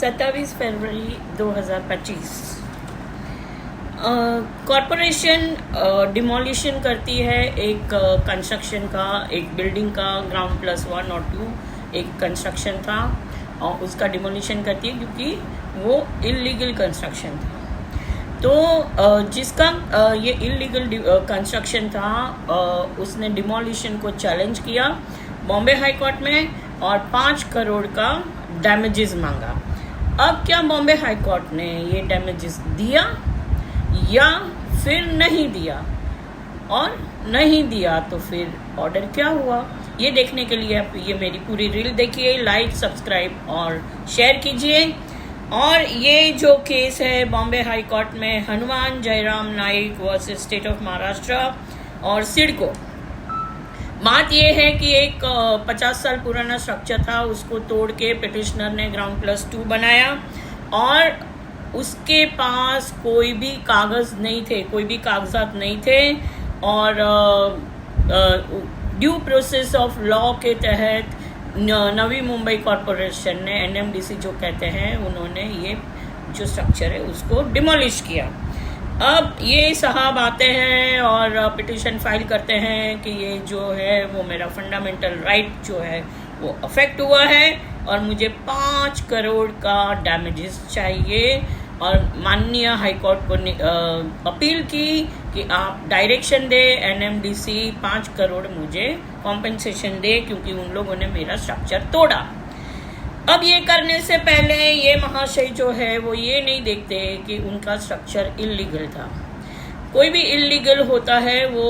27 फरवरी 2025 corporation demolition करती है एक कंस्ट्रक्शन का, एक बिल्डिंग का ग्राउंड +1 और 2 एक कंस्ट्रक्शन था और उसका डिमोलिशन करती है क्योंकि वो इल्लीगल कंस्ट्रक्शन था। तो जिसका ये इल्लीगल कंस्ट्रक्शन था उसने डिमोलिशन को चैलेंज किया बॉम्बे हाई कोर्ट में और 5 करोड़ का डैमेजेस मांगा। अब क्या बॉम्बे हाई कोर्ट ने ये डैमेजेस दिया या फिर नहीं दिया, और नहीं दिया तो फिर ऑर्डर क्या हुआ, ये देखने के लिए आप ये मेरी पूरी रील देखिए, लाइक सब्सक्राइब और शेयर कीजिए। और ये जो केस है बॉम्बे हाई कोर्ट में Hanuman Jairam Naik versus state of Maharashtra और सिडको, बात ये है कि एक 50 साल पुराना स्ट्रक्चर था, उसको तोड़ के पिटिशनर ने ग्राउंड +2 बनाया और उसके पास कोई भी कागज नहीं थे, कोई भी कागजात नहीं थे और ड्यू प्रोसेस ऑफ लॉ के तहत नवी मुंबई कॉरपोरेशन ने NMDC जो कहते हैं उन्होंने ये जो स्ट्रक्चर है उसको डिमोलिश किया। अब ये साहब आते हैं और पिटिशन फाइल करते हैं कि ये जो है वो मेरा फंडामेंटल राइट जो है वो अफेक्ट हुआ है और मुझे 5 करोड़ का डैमेजेस चाहिए। और माननीय हाई कोर्ट को अपील की कि आप डायरेक्शन दे NMDC 5 करोड़ मुझे कॉम्पेंसेशन दे क्योंकि उन लोगों ने मेरा स्ट्रक्चर तोड़ा। अब ये करने से पहले ये महाशय जो है वो ये नहीं देखते कि उनका स्ट्रक्चर इल्लीगल था। कोई भी इल्लीगल होता है वो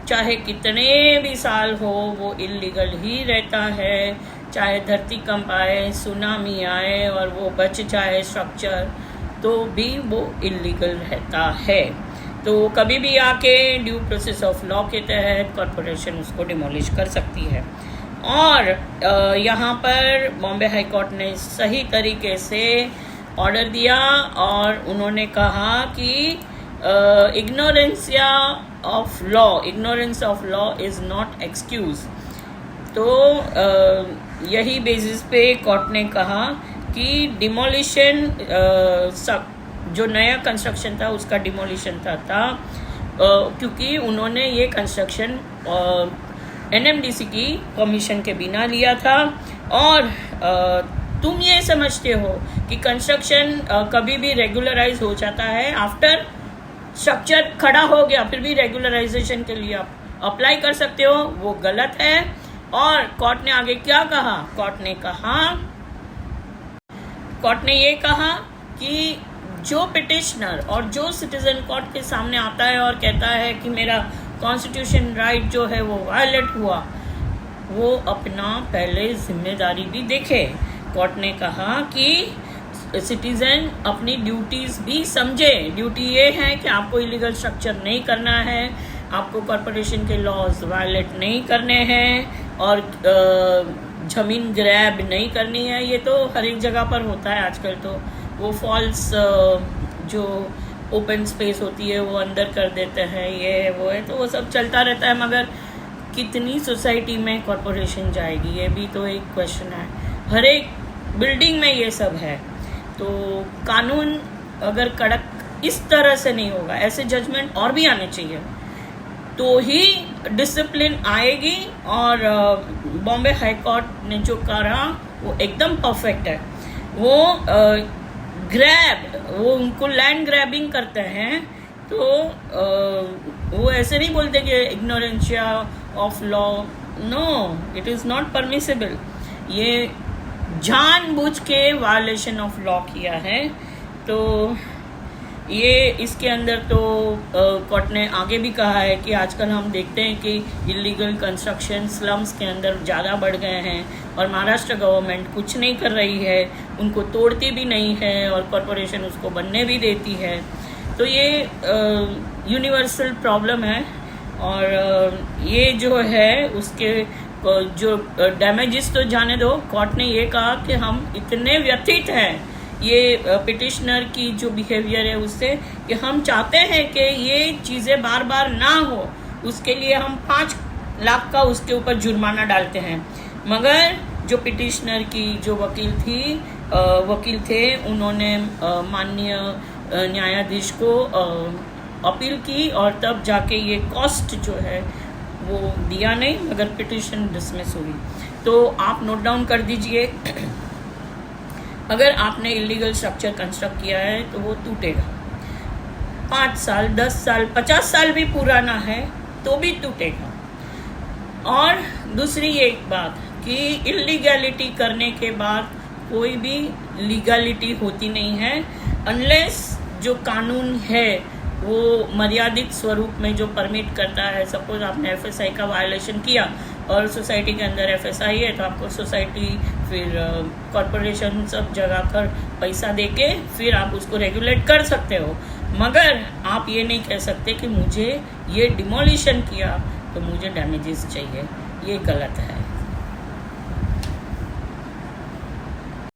चाहे कितने भी साल हो वो इल्लीगल ही रहता है, चाहे धरती कंप आए, सुनामी आए और वो बच जाए स्ट्रक्चर तो भी वो इल्लीगल रहता है। तो कभी भी आके ड्यू प्रोसेस ऑफ लॉ के तहत कॉरपोरेशन उसको डिमोलिश कर सकती है। और यहाँ पर बॉम्बे हाई कोर्ट ने सही तरीके से ऑर्डर दिया और उन्होंने कहा कि ignorance of law is not excuse. तो यही बेसिस पे कोर्ट ने कहा कि डिमोलिशन जो नया कंस्ट्रक्शन था उसका डिमोलिशन था क्योंकि उन्होंने ये कंस्ट्रक्शन NMDC की परमिशन के बिना लिया था। और तुम ये समझते हो कि कंस्ट्रक्शन कभी भी रेगुलराइज हो जाता है आफ्टर स्ट्रक्चर खड़ा हो गया, फिर भी रेगुलराइजेशन के लिए आप अप्लाई कर सकते हो, वो गलत है। और कोर्ट ने आगे क्या कहा, कोर्ट ने ये कहा कि जो पिटिशनर और जो सिटीजन कोर्ट के सामने आता है और कहता है कि मेरा कॉन्स्टिट्यूशन राइट जो है वो वायलेट हुआ, वो अपना पहले जिम्मेदारी भी देखे। कोर्ट ने कहा कि सिटीजन अपनी ड्यूटीज भी समझे। ड्यूटी ये है कि आपको इलीगल स्ट्रक्चर नहीं करना है, आपको कॉरपोरेशन के लॉज वायलेट नहीं करने हैं और ज़मीन ग्रैब नहीं करनी है। ये तो हर एक जगह पर होता है आजकल, तो वो फॉल्स जो ओपन स्पेस होती है वो अंदर कर देते हैं, ये है वो है, तो वो सब चलता रहता है। मगर कितनी सोसाइटी में कॉरपोरेशन जाएगी, ये भी तो एक क्वेश्चन है। हर एक बिल्डिंग में ये सब है। तो कानून अगर कड़क इस तरह से नहीं होगा, ऐसे जजमेंट और भी आने चाहिए तो ही डिसिप्लिन आएगी। और बॉम्बे हाई कोर्ट ने जो करा वो एकदम परफेक्ट है। वो वो उनको लैंड ग्रैबिंग करते हैं, तो वो ऐसे नहीं बोलते कि ignorantia of law, no, it is not permissible. ये जानबूझ के वायलेशन ऑफ लॉ किया है। तो ये इसके अंदर तो कोर्ट ने आगे भी कहा है कि आजकल हम देखते हैं कि इलीगल कंस्ट्रक्शन स्लम्स के अंदर ज़्यादा बढ़ गए हैं और महाराष्ट्र गवर्नमेंट कुछ नहीं कर रही है, उनको तोड़ती भी नहीं है और कॉरपोरेशन उसको बनने भी देती है। तो ये यूनिवर्सल प्रॉब्लम है। और ये जो है उसके जो डैमेजेस तो जाने दो, कोर्ट ने ये कहा कि हम इतने व्यथित हैं ये पिटिशनर की जो बिहेवियर है उससे कि हम चाहते हैं कि ये चीज़ें बार बार ना हो, उसके लिए हम 5 लाख का उसके ऊपर जुर्माना डालते हैं। मगर जो पिटिशनर की जो वकील थी वकील थे, उन्होंने माननीय न्यायाधीश को अपील की और तब जाके ये कॉस्ट जो है वो दिया नहीं, मगर पिटिशन डिसमिस हुई। तो आप नोट डाउन कर दीजिए, अगर आपने इलीगल स्ट्रक्चर कंस्ट्रक्ट किया है तो वो टूटेगा। 5 साल, 10 साल, 50 साल भी पुराना है तो भी टूटेगा। और दूसरी एक बात कि इलीगैलिटी करने के बाद कोई भी लीगैलिटी होती नहीं है, अनलेस जो कानून है वो मर्यादित स्वरूप में जो परमिट करता है। सपोज आपने एफएसआई का वायलेशन किया और सोसाइटी के अंदर एफएसआई है, तो आपको सोसाइटी फिर कॉरपोरेशन सब जगह पर पैसा देके फिर आप उसको रेगुलेट कर सकते हो, मगर आप ये नहीं कह सकते कि मुझे ये डिमोलिशन किया तो मुझे डैमेजेस चाहिए। ये गलत है।